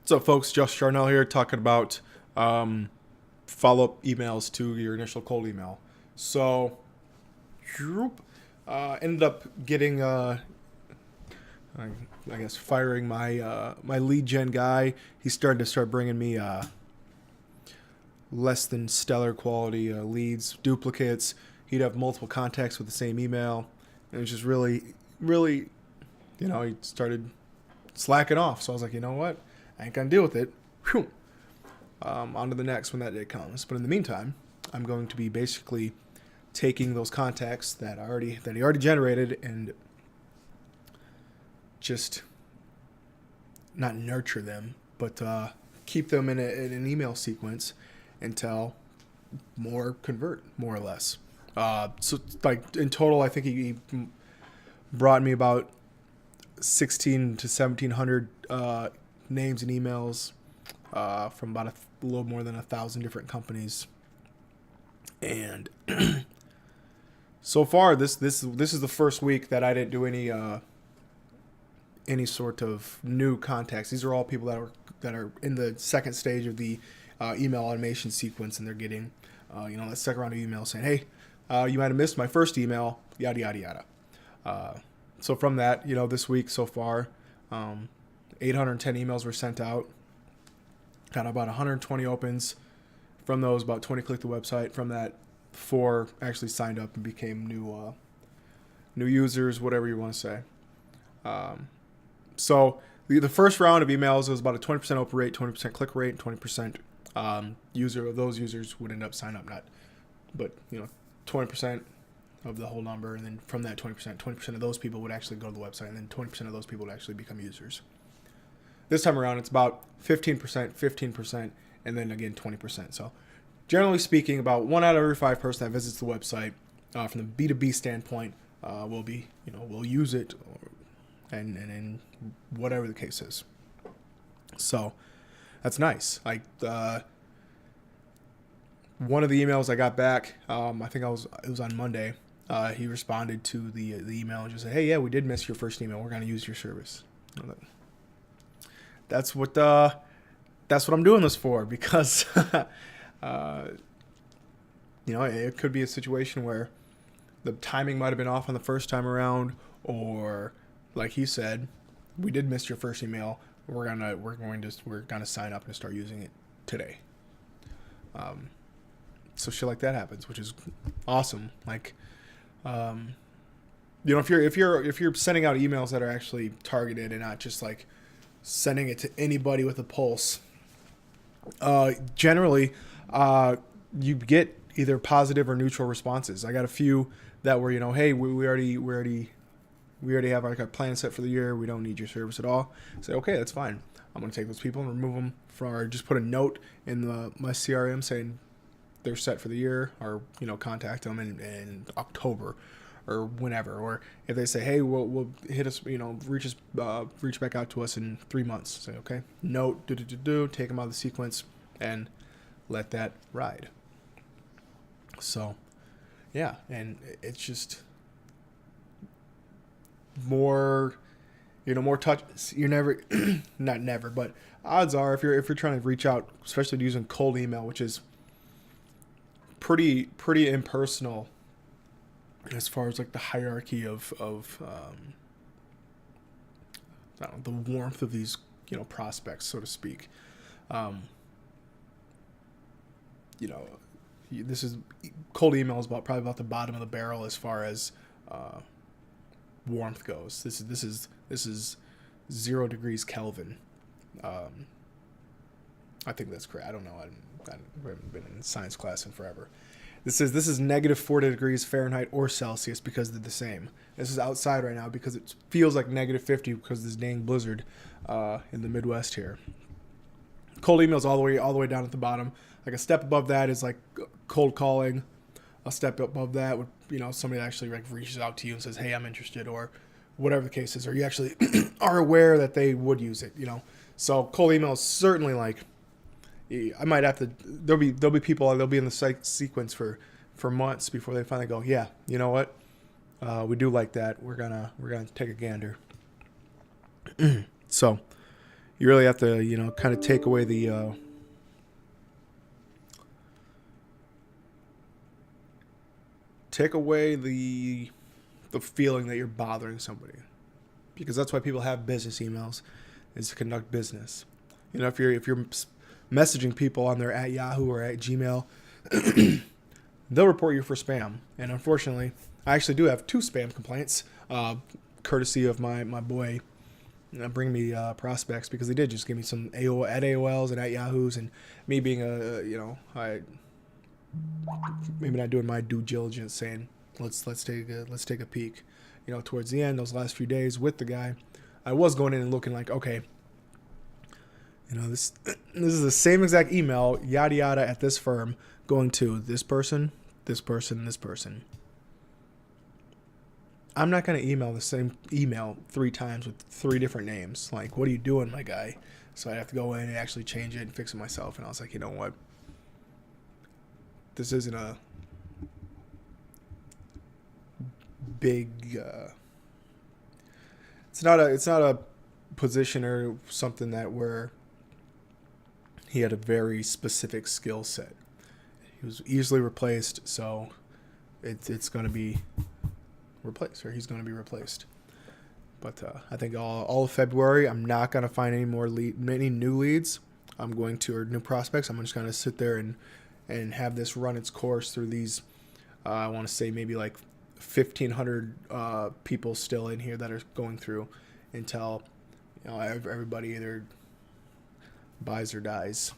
What's up, folks? Josh Charnell here, talking about follow-up emails to your initial cold email. So, ended up getting, I guess, firing my lead gen guy. He's starting to bringing me less than stellar quality leads, duplicates. He'd have multiple contacts with the same email, and it was just really, he started slacking off. So I was like, you know what? I ain't gonna deal with it. Whew. On to the next when that day comes. But in the meantime, I'm going to be basically taking those contacts that he already generated and just not nurture them, but keep them in an email sequence until more convert, more or less. So like in total, I think he brought me about 16 to 1700 names and emails from about a little more than 1,000 different companies, and so far this is the first week that I didn't do any sort of new contacts. These are all people that are in the second stage of the email automation sequence, and they're getting that second round of emails saying, hey, you might have missed my first email, yada yada yada. So from that, this week so far, 810 emails were sent out. Got about 120 opens. From those, about 20 clicked the website. From that, 4 actually signed up and became new users, whatever you want to say. So the first round of emails was about a 20% open rate, 20% click rate, and 20% user of those users would end up signing up. 20% of the whole number, and then from that 20% of those people would actually go to the website, and then 20% of those people would actually become users. This time around, it's about 15%, and then again 20%. So, generally speaking, about 1 out of every 5 person that visits the website, from the B2B standpoint, will use it, and whatever the case is. So, that's nice. One of the emails I got back, I think it was on Monday. He responded to the email and just said, "Hey, yeah, we did miss your first email. We're going to use your service." That's what I'm doing this for, because it could be a situation where the timing might have been off on the first time around, or like he said, we did miss your first email. We're gonna sign up and start using it today. So shit like that happens, which is awesome. If you're sending out emails that are actually targeted and not just like sending it to anybody with a pulse, generally you get either positive or neutral responses. I got a few that were, hey, we already have like a plan set for the year. We don't need your service at all. Say, okay, that's fine. I'm going to take those people and remove them or just put a note in my CRM saying they're set for the year, or contact them in October or whenever. Or if they say, hey, we'll hit us, reach back out to us in 3 months. Say, okay, note, take them out of the sequence and let that ride. So, yeah, and it's just more touch. You're never, not never, but odds are if you're trying to reach out, especially using cold email, which is pretty impersonal as far as like the hierarchy of the warmth of these prospects, so to speak. This is cold email is probably about the bottom of the barrel as far as warmth goes. This is 0 degrees Kelvin. I think that's correct. I don't know. I haven't been in science class in forever. This is negative 40 degrees Fahrenheit or Celsius, because they're the same. This is outside right now because it feels like negative 50 because of this dang blizzard in the Midwest here. Cold emails all the way down at the bottom. Like a step above that is like cold calling. A step above that would somebody that actually like reaches out to you and says, hey, I'm interested, or whatever the case is, or you actually are aware that they would use it. So cold email is certainly like, I might have to. There'll be people. They'll be in the sequence for months before they finally go, yeah, you know what, we do like that. We're gonna take a gander. So, you really have to, you know, kind of take away the feeling that you're bothering somebody, because that's why people have business emails, is to conduct business. You know, if you're messaging people on their at Yahoo or at Gmail, they'll report you for spam. And unfortunately, I actually do have 2 spam complaints, courtesy of my boy bring me prospects, because they did just give me some at AOLs and at Yahoos, and me being I maybe not doing my due diligence, saying let's take a peek. You know, towards the end, those last few days with the guy, I was going in and looking like, okay, you know, this is the same exact email, yada yada, at this firm, going to this person, this person, this person. I'm not going to email the same email 3 times with 3 different names. Like, what are you doing, my guy? So I have to go in and actually change it and fix it myself. And I was like, you know what? This isn't a big. It's not a position or something that where he had a very specific skill set. He was easily replaced, so it's going to be replaced, or he's going to be replaced. But I think all of February, I'm not going to find many new leads. Or new prospects. I'm just going to sit there and have this run its course through these. I want to say maybe like 1,500 people still in here that are going through, until, you know, everybody either buys or dies.